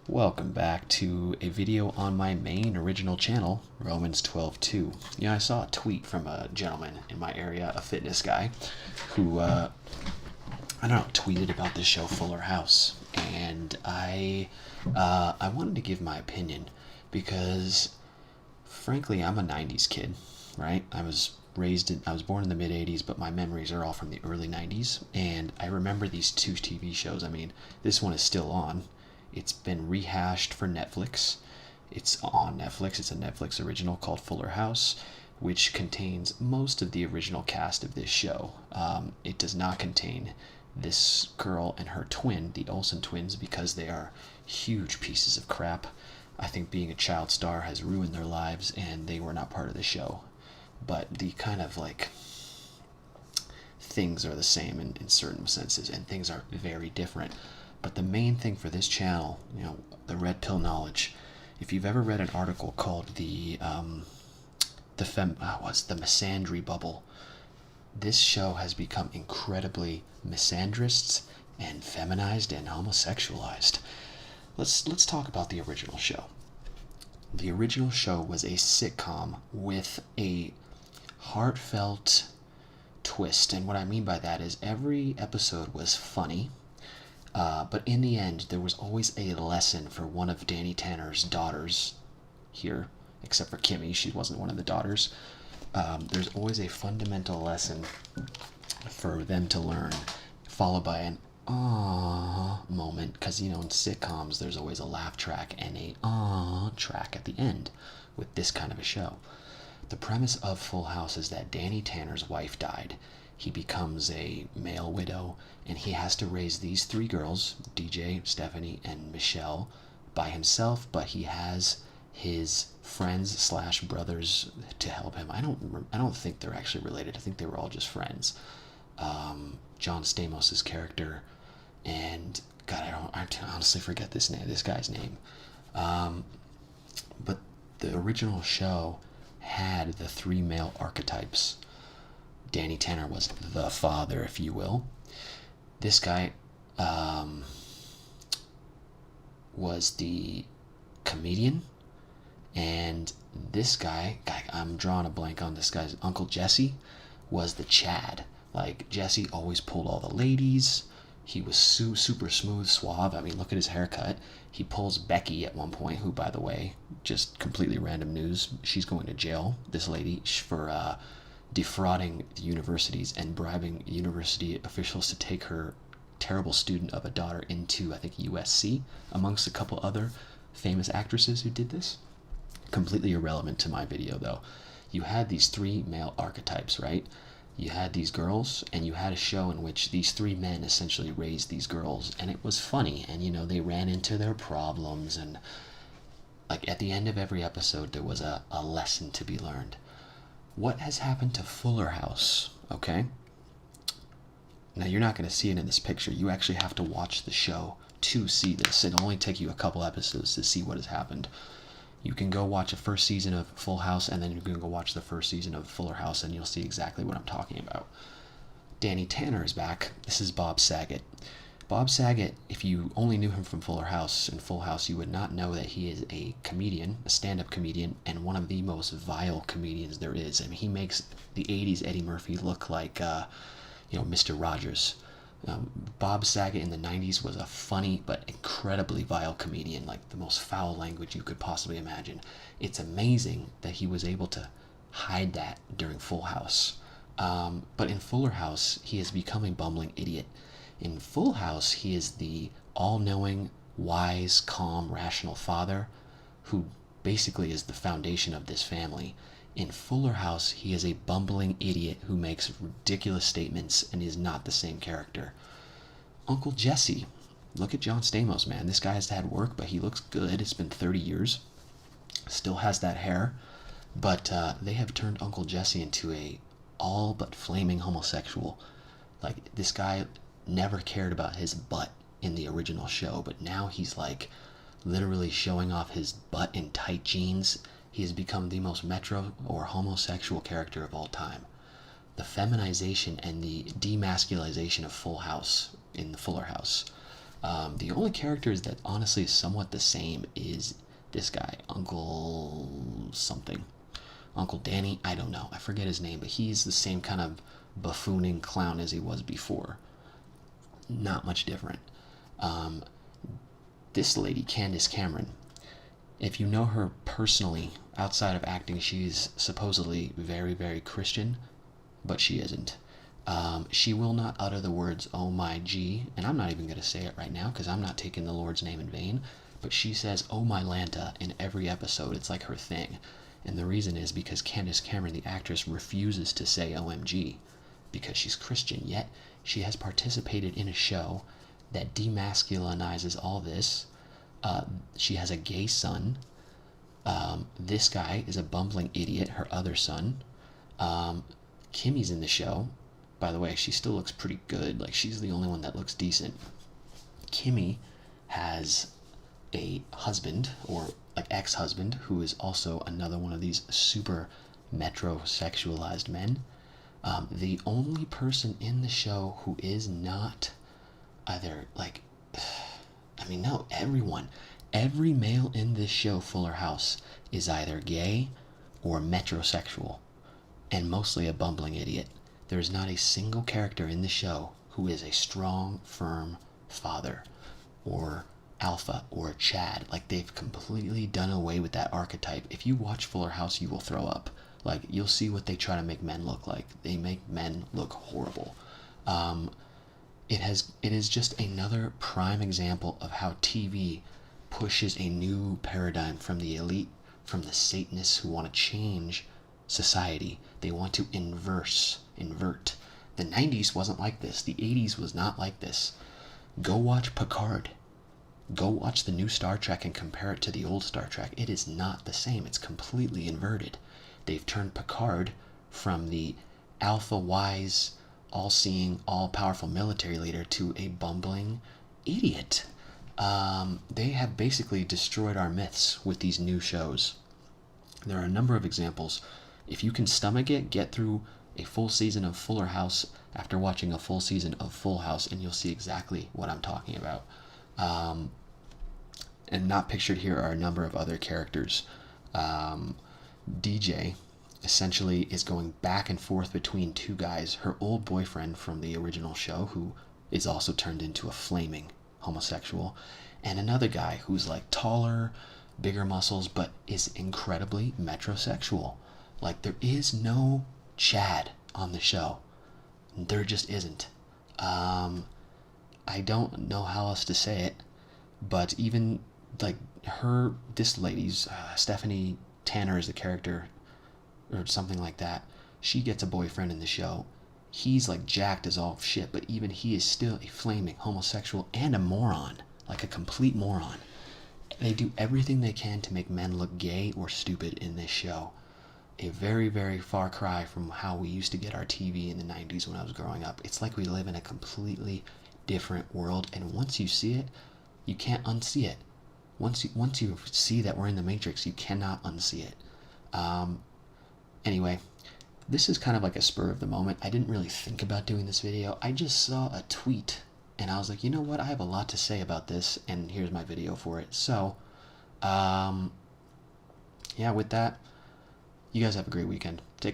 Welcome back to a video on my main original channel, Romans 12:2. I saw a tweet from a gentleman in my area, a fitness guy, who, tweeted about this show Fuller House. And I wanted to give my opinion because, frankly, I'm a 90s kid, right? I was born in the mid 80s, but my memories are all from the early 90s. And I remember these two TV shows. I mean, this one is still on. It's been rehashed for Netflix. It's on Netflix. It's a Netflix original called Fuller House, which contains most of the original cast of this show. It does not contain this girl and her twin, the Olsen twins, because they are huge pieces of crap. I think being a child star has ruined their lives, and they were not part of the show. But the kind of things are the same in certain senses, and things are very different. But the main thing for this channel, the red pill knowledge. If you've ever read an article called the Misandry bubble, this show has become incredibly misandrist and feminized and homosexualized. Let's talk about the original show. The original show was a sitcom with a heartfelt twist, and what I mean by that is every episode was funny. But in the end, there was always a lesson for one of Danny Tanner's daughters here, except for Kimmy. She wasn't one of the daughters. There's always a fundamental lesson for them to learn, followed by an "aww" moment, because, in sitcoms, there's always a laugh track and a "aww" track at the end with this kind of a show. The premise of Full House is that Danny Tanner's wife died. He becomes a male widow, and he has to raise these three girls, DJ, Stephanie, and Michelle, by himself, but he has his friends slash brothers to help him. I don't think they're actually related. I think they were all just friends. John Stamos' character, and God, I honestly forget this guy's name. But the original show had the three male archetypes. Danny Tanner was the father, if you will. This guy was the comedian, and this guy, I'm drawing a blank on this guy's Uncle Jesse, was the Chad. Jesse always pulled all the ladies. He was super smooth, suave. I mean, look at his haircut. He pulls Becky at one point, who, by the way, just completely random news, she's going to jail, this lady, for defrauding the universities and bribing university officials to take her terrible student of a daughter into, I think, USC, amongst a couple other famous actresses who did this. Completely irrelevant to my video, though. You had these three male archetypes, right? You had these girls, and you had a show in which these three men essentially raised these girls, and it was funny, and, they ran into their problems, and, at the end of every episode, there was a lesson to be learned. What has happened to Fuller House, okay? Now, you're not going to see it in this picture. You actually have to watch the show to see this. It'll only take you a couple episodes to see what has happened. You can go watch the first season of Full House, and then you can go watch the first season of Fuller House, and you'll see exactly what I'm talking about. Danny Tanner is back. This is Bob Saget. Bob Saget, if you only knew him from Fuller House and Full House, you would not know that he is a comedian, a stand-up comedian, and one of the most vile comedians there is. I mean, he makes the 80s Eddie Murphy look like, Mr. Rogers. Bob Saget in the 90s was a funny but incredibly vile comedian, the most foul language you could possibly imagine. It's amazing that he was able to hide that during Full House. But in Fuller House, he has become a bumbling idiot. In Full House, he is the all-knowing, wise, calm, rational father who basically is the foundation of this family. In Fuller House, he is a bumbling idiot who makes ridiculous statements and is not the same character. Uncle Jesse. Look at John Stamos, man. This guy has had work, but he looks good. It's been 30 years. Still has that hair. But they have turned Uncle Jesse into a all but flaming homosexual. This guy never cared about his butt in the original show, but now he's literally showing off his butt in tight jeans. He has become the most metro or homosexual character of all time. The feminization and the demasculization of Full House in the Fuller House The only characters that honestly is somewhat the same is this guy, Uncle something. Uncle Danny, I don't know. I forget his name, but he's the same kind of buffooning clown as he was before. Not much different. Um, this lady, Candace Cameron, if you know her personally, outside of acting, she's supposedly very, very Christian, but she isn't. She will not utter the words, oh my G, and I'm not even going to say it right now because I'm not taking the Lord's name in vain, but she says, oh my Lanta, in every episode. It's like her thing. And the reason is because Candace Cameron, the actress, refuses to say OMG because she's Christian, yet she has participated in a show that demasculinizes all this. She has a gay son. This guy is a bumbling idiot, her other son. Kimmy's in the show. By the way, she still looks pretty good. Like, she's the only one that looks decent. Kimmy has a husband, or like ex-husband, who is also another one of these super metrosexualized men. The only person in the show who is not either like, I mean, no, every male in this show, Fuller House, is either gay or metrosexual, and mostly a bumbling idiot. There is not a single character in the show who is a strong, firm father, or alpha, or Chad. Like, they've completely done away with that archetype. If you watch Fuller House, you will throw up. Like, you'll see what they try to make men look like. They make men look horrible. It is just another prime example of how TV pushes a new paradigm from the elite, from the Satanists who want to change society. They want to invert. The 90s wasn't like this. The 80s was not like this. Go watch Picard. Go watch the new Star Trek and compare it to the old Star Trek. It is not the same. It's completely inverted. They've turned Picard from the alpha wise, all-seeing, all-powerful military leader to a bumbling idiot. They have basically destroyed our myths with these new shows. There are a number of examples. If you can stomach it, get through a full season of Fuller House after watching a full season of Full House, and you'll see exactly what I'm talking about. And not pictured here are a number of other characters. DJ essentially is going back and forth between two guys, her old boyfriend from the original show, who is also turned into a flaming homosexual, and another guy who's like taller, bigger muscles, but is incredibly metrosexual. Like, there is no Chad on the show. There just isn't. I don't know how else to say it, but even like this lady's Stephanie Tanner is the character, or something like that. She gets a boyfriend in the show. He's like jacked as all shit, but even he is still a flaming homosexual and a moron, like a complete moron. They do everything they can to make men look gay or stupid in this show. A very, very far cry from how we used to get our TV in the 90s when I was growing up. It's like we live in a completely different world, and once you see it, you can't unsee it. Once you see that we're in the Matrix, you cannot unsee it. Anyway, this is kind of like a spur of the moment. I didn't really think about doing this video. I just saw a tweet, and I was like, you know what? I have a lot to say about this, and here's my video for it. So, yeah, with that, you guys have a great weekend. Take care.